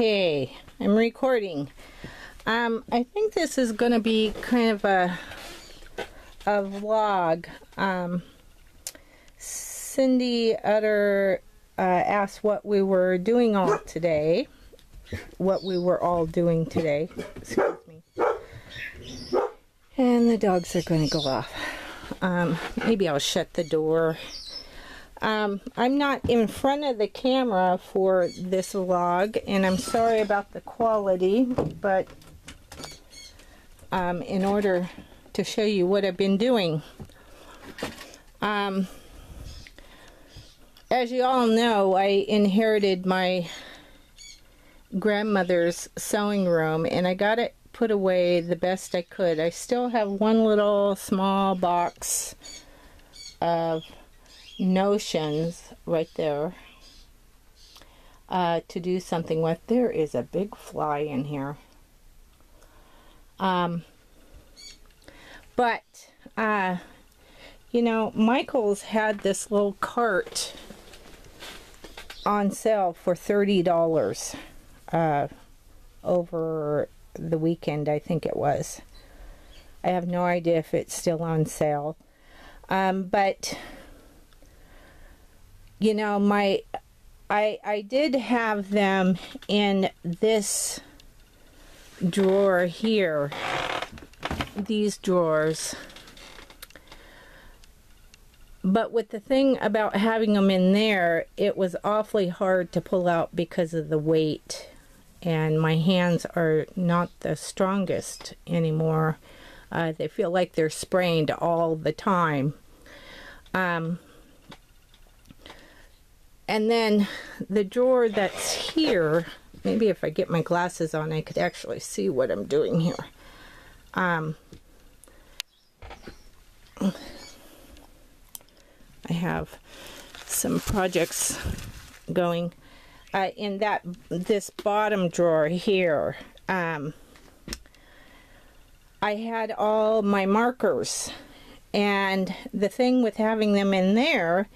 Okay, I'm recording. I think this is going to be kind of a vlog. Cindy Utter asked what we were doing all today. What we were all doing today. Excuse me. And the dogs are going to go off. Maybe I'll shut the door. I'm not in front of the camera for this vlog, and I'm sorry about the quality, but in order to show you what I've been doing. As you all know, I inherited my grandmother's sewing room, and I got it put away the best I could. I still have one little small box of notions right there to do something with. There is a big fly in here. But you know, Michael's had this little cart on sale for $30 over the weekend, I think it was. I have no idea if it's still on sale. But you know, I did have them in this drawer here, these drawers. But with the thing about having them in there, it was awfully hard to pull out because of the weight. And my hands are not the strongest anymore. They feel like they're sprained all the time. And then the drawer that's here, maybe if I get my glasses on, I could actually see what I'm doing here. I have some projects going in this bottom drawer here. I had all my markers, and the thing with having them in there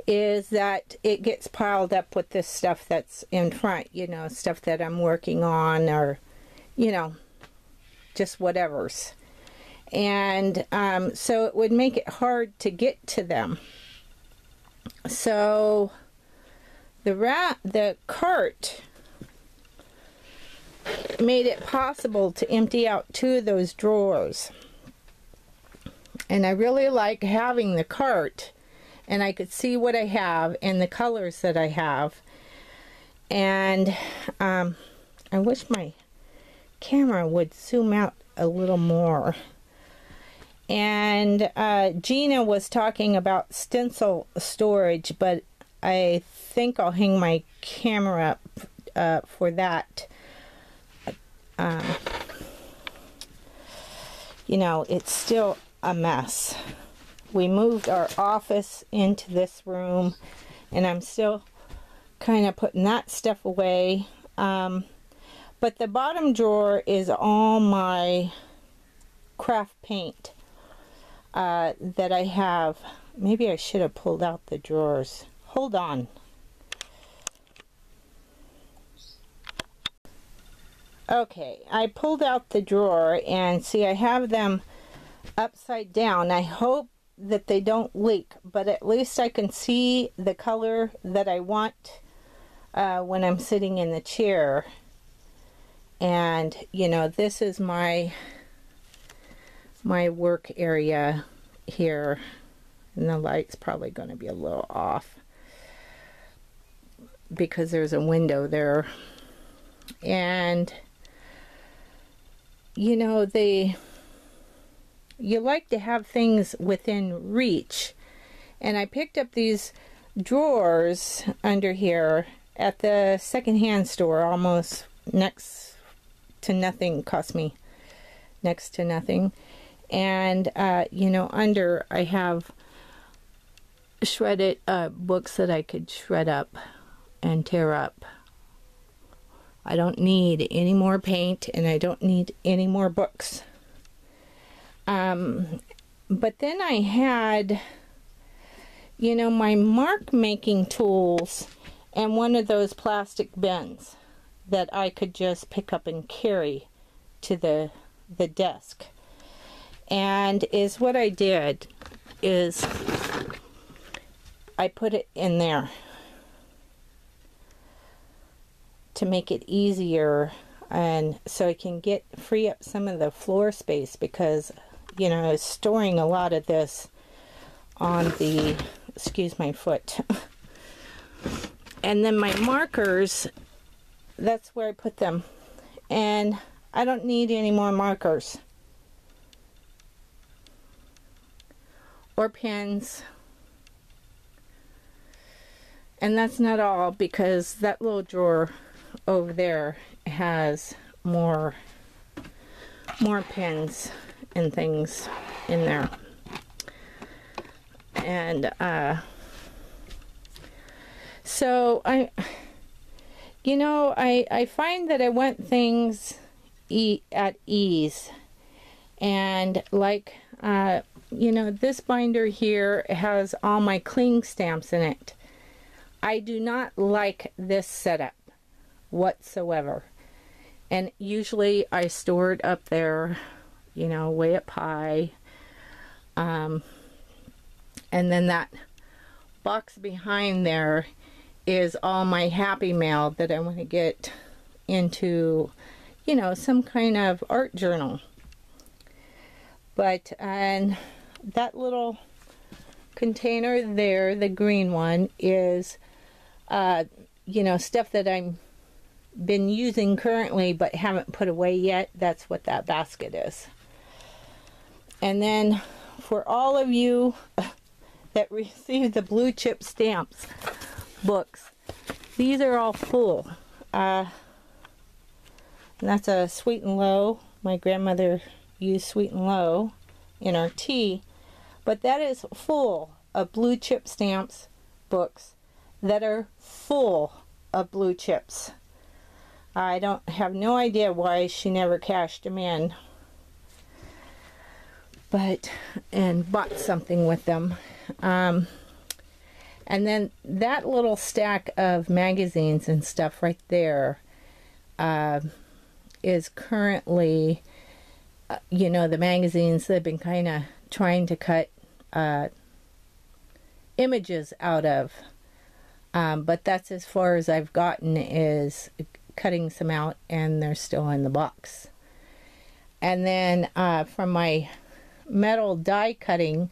is that it gets piled up with this stuff that's in front, you know, stuff that I'm working on, or, you know, just whatever's. And so it would make it hard to get to them. So the cart made it possible to empty out two of those drawers. And I really like having the cart, and I could see what I have and the colors that I have. And I wish my camera would zoom out a little more. And Gina was talking about stencil storage, but I think I'll hang my camera up for that. You know, it's still a mess. We moved our office into this room, and I'm still kind of putting that stuff away. But the bottom drawer is all my craft paint that I have. Maybe I should have pulled out the drawers. Hold on. Okay, I pulled out the drawer, and see, I have them upside down. I hope that they don't leak, but at least I can see the color that I want when I'm sitting in the chair. And you know, this is my work area here, and the light's probably going to be a little off because there's a window there. And you know, you like to have things within reach, and I picked up these drawers under here at the secondhand store, almost next to nothing, cost me next to nothing. And you know, under I have shredded books that I could shred up and tear up. I don't need any more paint, and I don't need any more books. But then I had, you know, my mark making tools and one of those plastic bins that I could just pick up and carry to the desk. And is what I did is I put it in there to make it easier, and so I can free up some of the floor space, because you know I was storing a lot of this on the, excuse my foot. And then my markers, that's where I put them, and I don't need any more markers or pens. And that's not all, because that little drawer over there has more pens and things in there. And so I find that I want things at ease, and like this binder here has all my cling stamps in it. I do not like this setup whatsoever, and usually I store it up there, way up high, and then that box behind there is all my happy mail that I want to get into, some kind of art journal. But and that little container there, the green one, is stuff that I'm been using currently but haven't put away yet. That's what that basket is. And then for all of you that receive the blue chip stamps books, these are all full. And that's a Sweet and Low. My grandmother used Sweet and Low in our tea, but that is full of blue chip stamps books that are full of blue chips. I don't have no idea why she never cashed them in, and bought something with them. And then that little stack of magazines and stuff right there is currently, the magazines they've been kind of trying to cut images out of. But that's as far as I've gotten, is cutting some out, and they're still in the box. And then from my metal die cutting,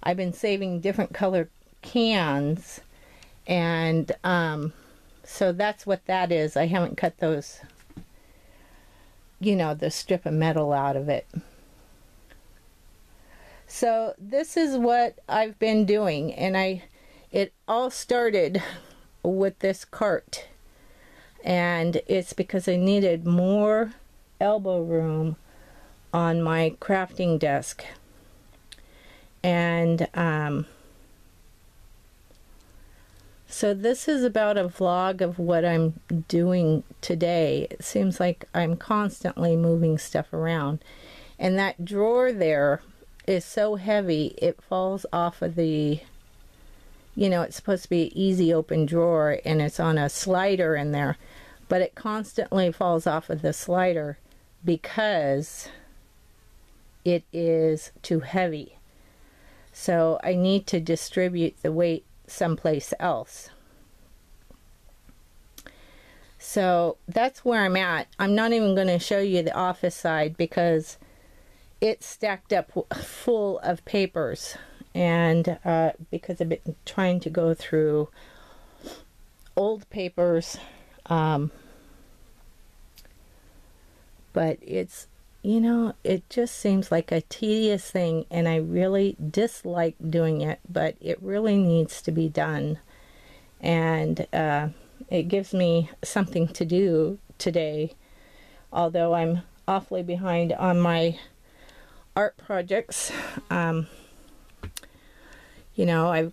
I've been saving different color cans, and so that's what that is. I haven't cut those, the strip of metal out of it. So this is what I've been doing, and it all started with this cart, and it's because I needed more elbow room on my crafting desk. And so this is about a vlog of what I'm doing today. It seems like I'm constantly moving stuff around, and that drawer there is so heavy it falls off of the, it's supposed to be an easy open drawer, and it's on a slider in there, but it constantly falls off of the slider because it is too heavy. So I need to distribute the weight someplace else. So that's where I'm at. I'm not even going to show you the office side because it's stacked up full of papers, and because I've been trying to go through old papers, but it's, it just seems like a tedious thing, and I really dislike doing it, but it really needs to be done. And it gives me something to do today, although I'm awfully behind on my art projects. I've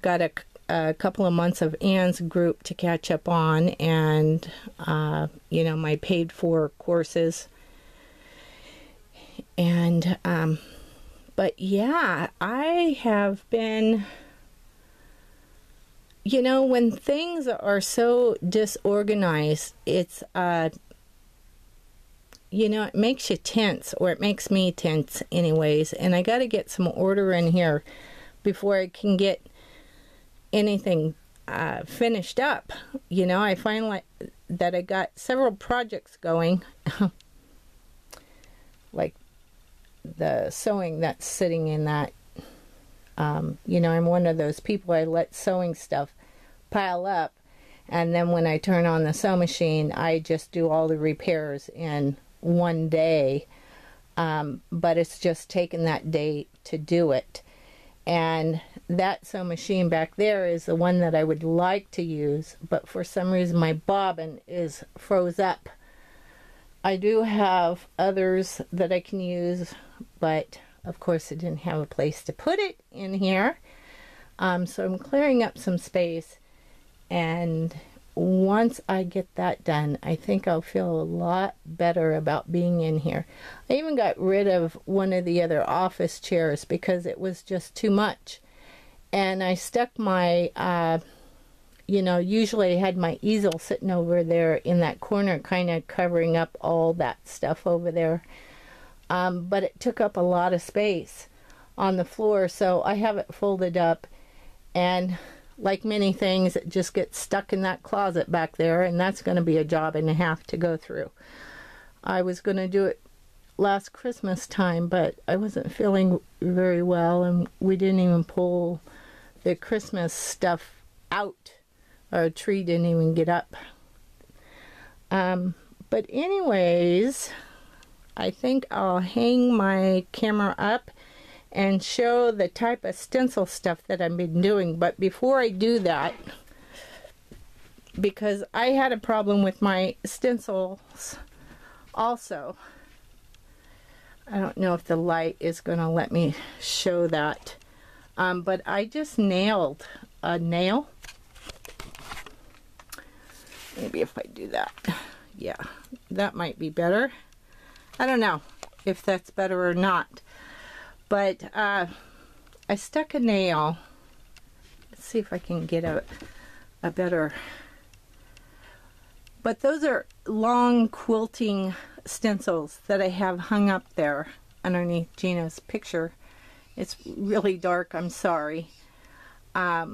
got a couple of months of Anne's group to catch up on, and my paid for courses. And but yeah, I have been, when things are so disorganized, it's you know, it makes you tense, or it makes me tense anyways, and I got to get some order in here before I can get anything finished up. You know, I find like that I got several projects going, like the sewing that's sitting in that. You know, I'm one of those people, I let sewing stuff pile up, and then when I turn on the sew machine, I just do all the repairs in one day. But it's just taken that day to do it. And that sew machine back there is the one that I would like to use, but for some reason my bobbin is froze up. I do have others that I can use, but of course I didn't have a place to put it in here. So I'm clearing up some space, and once I get that done, I think I'll feel a lot better about being in here. I even got rid of one of the other office chairs because it was just too much. And I stuck my, you know, usually I had my easel sitting over there in that corner, kind of covering up all that stuff over there. But it took up a lot of space on the floor, so I have it folded up, and like many things, it just gets stuck in that closet back there, and that's going to be a job and a half to go through. I was going to do it last Christmas time, but I wasn't feeling very well, and we didn't even pull the Christmas stuff out. Our tree didn't even get up. But anyways, I think I'll hang my camera up and show the type of stencil stuff that I've been doing. But before I do that, because I had a problem with my stencils also, I don't know if the light is going to let me show that, but I just nailed a nail. Maybe if I do that, yeah, that might be better. I don't know if that's better or not. But I stuck a nail. Let's see if I can get a better. But those are long quilting stencils that I have hung up there underneath Gina's picture. It's really dark, I'm sorry. I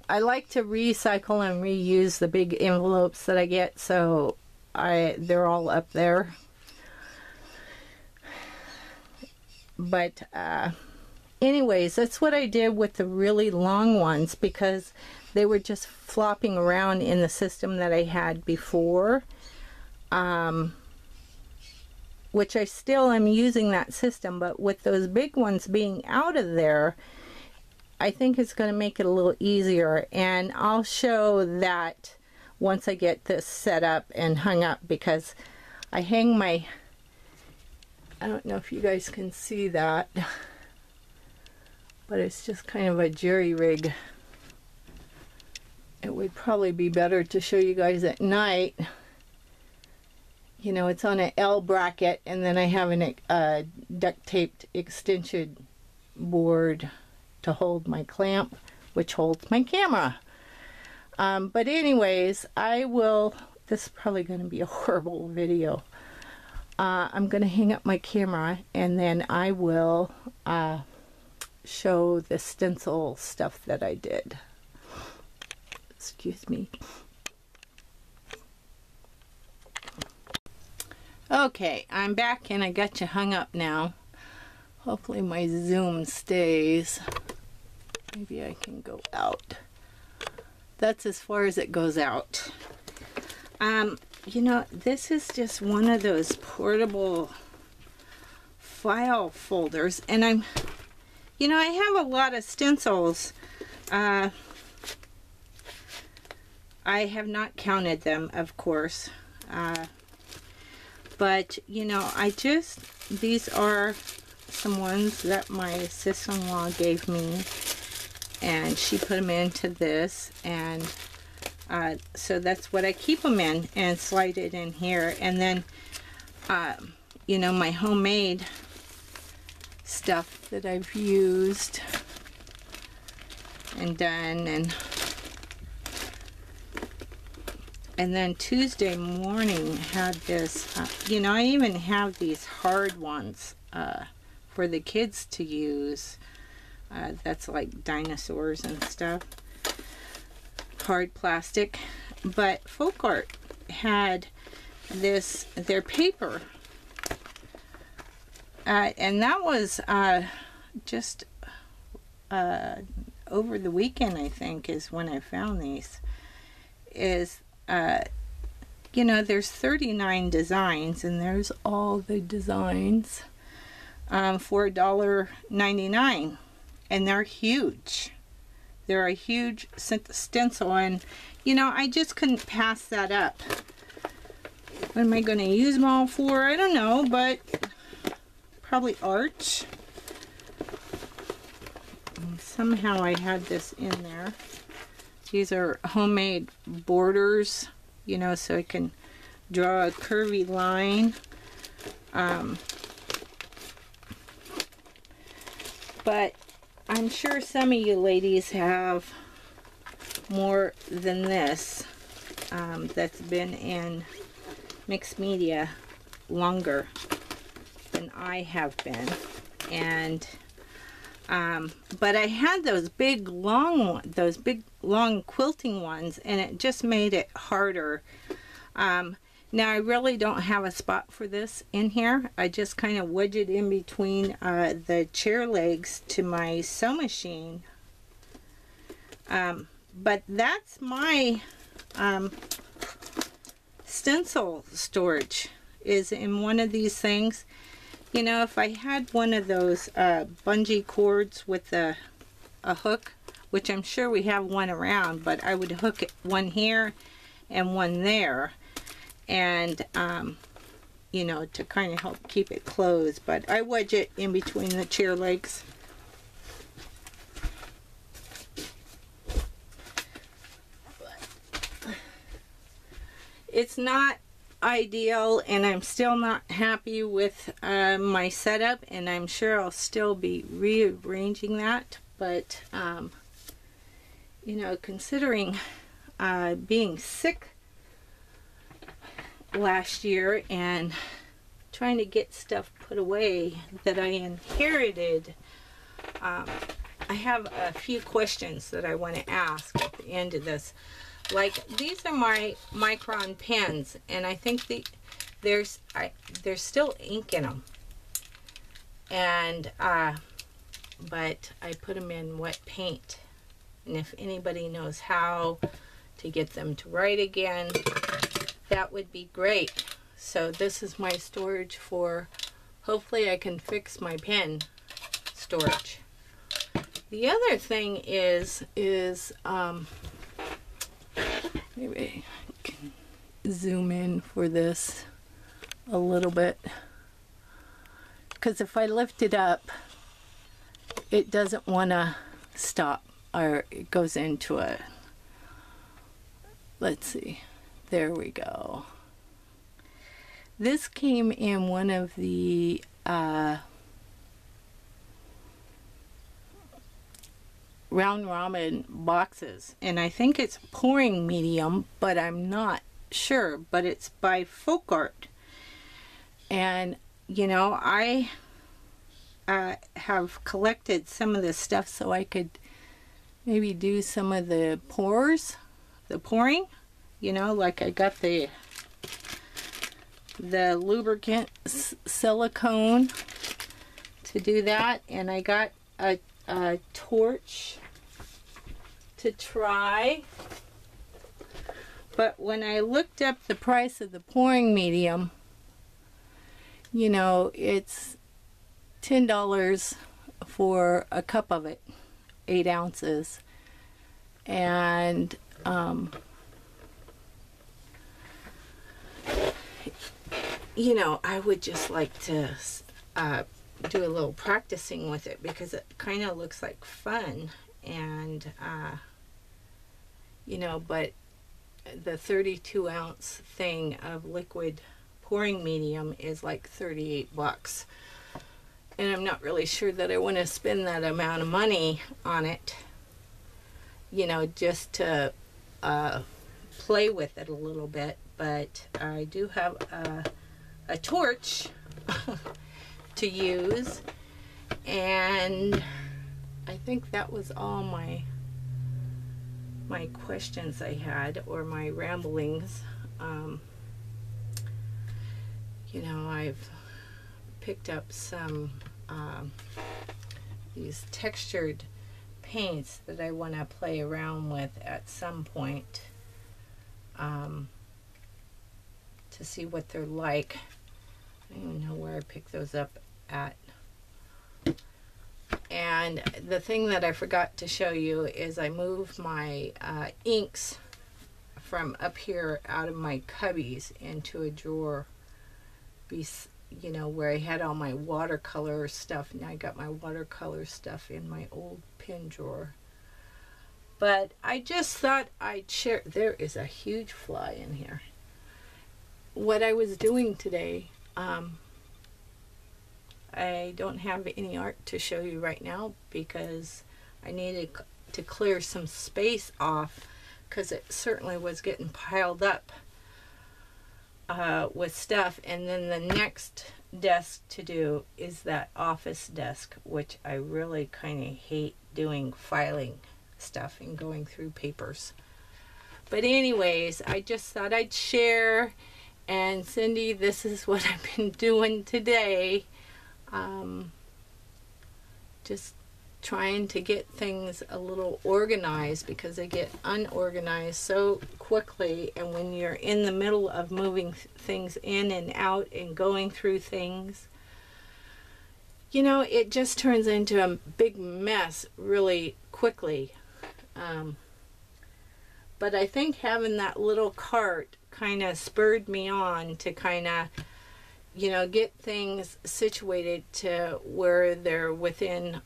like to recycle and reuse the big envelopes that I get, so they're all up there. But anyways, that's what I did with the really long ones, because they were just flopping around in the system that I had before, which I still am using that system, but with those big ones being out of there, I think it's going to make it a little easier. And I'll show that once I get this set up and hung up, because I hang my, I don't know if you guys can see that, but it's just kind of a jerry rig. It would probably be better to show you guys at night. You know, it's on an L bracket, and then I have a duct taped extension board to hold my clamp, which holds my camera. But anyways, this is probably going to be a horrible video. I'm going to hang up my camera, and then I will show the stencil stuff that I did. Excuse me. Okay, I'm back and I got you hung up now. Hopefully my zoom stays. Maybe I can go out. That's as far as it goes out. You know, this is just one of those portable file folders, and you know, I have a lot of stencils. I have not counted them, of course, but you know, these are some ones that my sister-in-law gave me, and she put them into this, and so that's what I keep them in, and slide it in here. And then you know, my homemade stuff that I've used and done, And then Tuesday morning had this, you know, I even have these hard ones for the kids to use. That's like dinosaurs and stuff. Hard plastic. But Folk Art had this, their paper. And that was just over the weekend, I think, is when I found these. Is, you know, there's 39 designs, and there's all the designs for $1.99. And they're huge. They're a huge stencil, and, you know, I just couldn't pass that up. What am I going to use them all for? I don't know, but probably art. And somehow I had this in there. These are homemade borders, you know, so I can draw a curvy line. But I'm sure some of you ladies have more than this that's been in mixed media longer than I have been. And but I had those big long quilting ones, and it just made it harder. Now I really don't have a spot for this in here. I just kind of wedge it in between the chair legs to my sew machine. But that's my stencil storage, is in one of these things. You know, if I had one of those bungee cords with a hook, which I'm sure we have one around, but I would hook it, one here and one there, and you know, to kind of help keep it closed. But I wedge it in between the chair legs. It's not ideal, and I'm still not happy with my setup, and I'm sure I'll still be rearranging that. But you know, considering being sick last year and trying to get stuff put away that I inherited, I have a few questions that I want to ask at the end of this. Like, these are my Micron pens, and I think there's still ink in them, and but I put them in wet paint, and if anybody knows how to get them to write again, that would be great. So this is my storage for, hopefully I can fix my pen storage. The other thing is maybe I can zoom in for this a little bit, because if I lift it up, it doesn't want to stop, or it goes into a, let's see, there we go. This came in one of the Round Robin boxes, and I think it's pouring medium, but I'm not sure. But it's by Folk Art, and you know, I have collected some of this stuff so I could maybe do some of the pouring, you know, like I got the lubricant silicone to do that, and I got a torch to try. But when I looked up the price of the pouring medium, you know, it's $10 for a cup of it, 8 ounces. And you know, I would just like to do a little practicing with it, because it kind of looks like fun. And you know, but the 32 ounce thing of liquid pouring medium is like 38 bucks, and I'm not really sure that I want to spend that amount of money on it, you know, just to play with it a little bit, but I do have a torch to use, and I think that was all my questions I had, or my ramblings. You know, I've picked up some these textured paints that I want to play around with at some point, to see what they're like. I don't even know where I picked those up at. And the thing that I forgot to show you is I moved my inks from up here out of my cubbies into a drawer, you know, where I had all my watercolor stuff. Now I got my watercolor stuff in my old pen drawer. But I just thought I'd share. There is a huge fly in here. What I was doing today, I don't have any art to show you right now because I needed to clear some space off, because it certainly was getting piled up with stuff. And then the next desk to do is that office desk, which I really kind of hate doing, filing stuff and going through papers. But anyways, I just thought I'd share. And Cindy, this is what I've been doing today. Just trying to get things a little organized, because they get unorganized so quickly, and when you're in the middle of moving things in and out and going through things, you know, it just turns into a big mess really quickly. But I think having that little cart kind of spurred me on to kind of, you know, get things situated to where they're within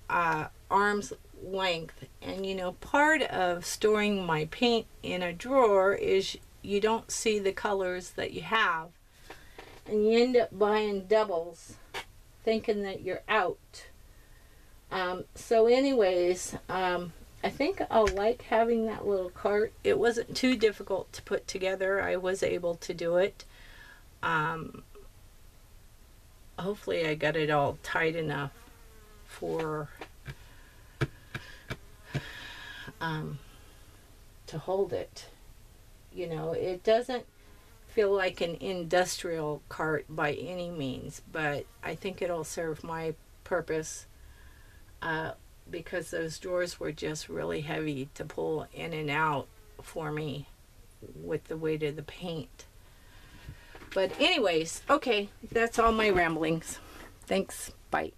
arm's length. And you know, part of storing my paint in a drawer is you don't see the colors that you have, and you end up buying doubles thinking that you're out. So anyways, I think I'll like having that little cart. It wasn't too difficult to put together. I was able to do it. Hopefully I got it all tight enough for to hold it. You know, it doesn't feel like an industrial cart by any means, but I think it'll serve my purpose, because those drawers were just really heavy to pull in and out for me with the weight of the paint. But anyways, okay, that's all my ramblings. Thanks. Bye.